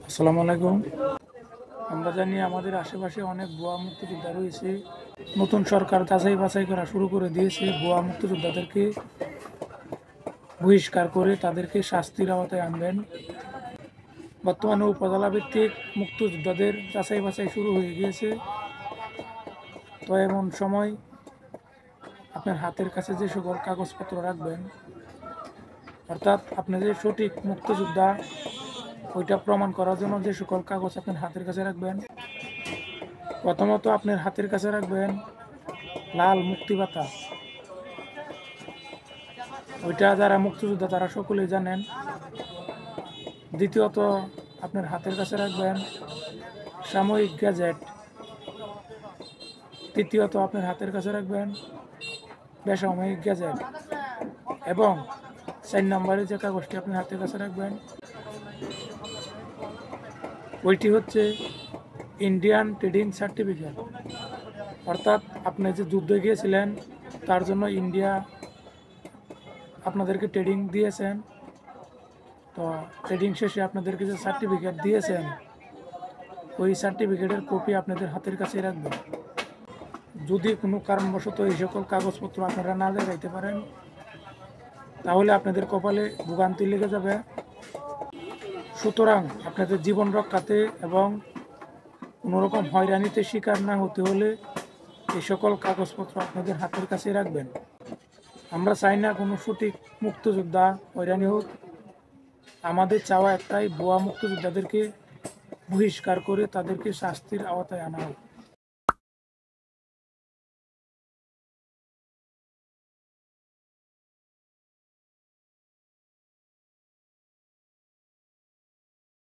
আসসালামু আলাইকুম। আমরা জানি আমাদের আশেপাশে অনেক ভুয়া মুক্তিযোদ্ধা রয়েছে। নতুন সরকার যাচাই বাছাই করা শুরু করে দিয়েছে। ভুয়া মুক্তিযোদ্ধাদেরকে বহিষ্কার করে তাদেরকে শাস্তির আওতায় আনবেন। বর্তমানে উপজেলা ভিত্তিক মুক্তিযোদ্ধাদের যাচাই বাছাই শুরু হয়ে গিয়েছে। তো এমন সময় আপনার হাতের কাছে যে সকল কাগজপত্র রাখবেন, অর্থাৎ আপনি যে সঠিক মুক্তিযোদ্ধা ওইটা প্রমাণ করার জন্য যে সকল কাগজ আপনার হাতের কাছে রাখবেন, প্রথমত আপনার হাতের কাছে রাখবেন লাল মুক্তিবাতা। ওইটা যারা মুক্তিযোদ্ধা তারা সকলেই জানেন। দ্বিতীয়ত আপনার হাতের কাছে রাখবেন সাময়িক গ্যাজেট। তৃতীয়ত আপনার হাতের কাছে রাখবেন বেসাময়িক গ্যাজেট। এবং 4 নম্বরে যে কাগজটি আপনার হাতের কাছে রাখবেন ওইটি হচ্ছে ইন্ডিয়ান ট্রেডিং সার্টিফিকেট। অর্থাৎ আপনি যে যুদ্ধে গিয়েছিলেন তার জন্য ইন্ডিয়া আপনাদেরকে ট্রেডিং দিয়েছেন। তো ট্রেডিং শেষে আপনাদেরকে যে সার্টিফিকেট দিয়েছেন ওই সার্টিফিকেটের কপি আপনাদের হাতের কাছে রাখবেন। যদি কোনো কারণবশত এই সকল কাগজপত্র আপনারা না দেখাইতে পারেন তাহলে আপনাদের কপালে ভোগান্তি লেগে যাবে। সুতরাং আপনাদের জীবন রক্ষাতে এবং কোনোরকম হয়রানিতে শিকার না হতে হলে এই সকল কাগজপত্র আপনাদের হাতের কাছে রাখবেন। আমরা চাই না কোনো সঠিক মুক্তিযোদ্ধা হয়রানি হোক। আমাদের চাওয়া একটাই, ভুয়া মুক্তিযোদ্ধাদেরকে বহিষ্কার করে তাদেরকে শাস্তির আওতায় আনা হোক।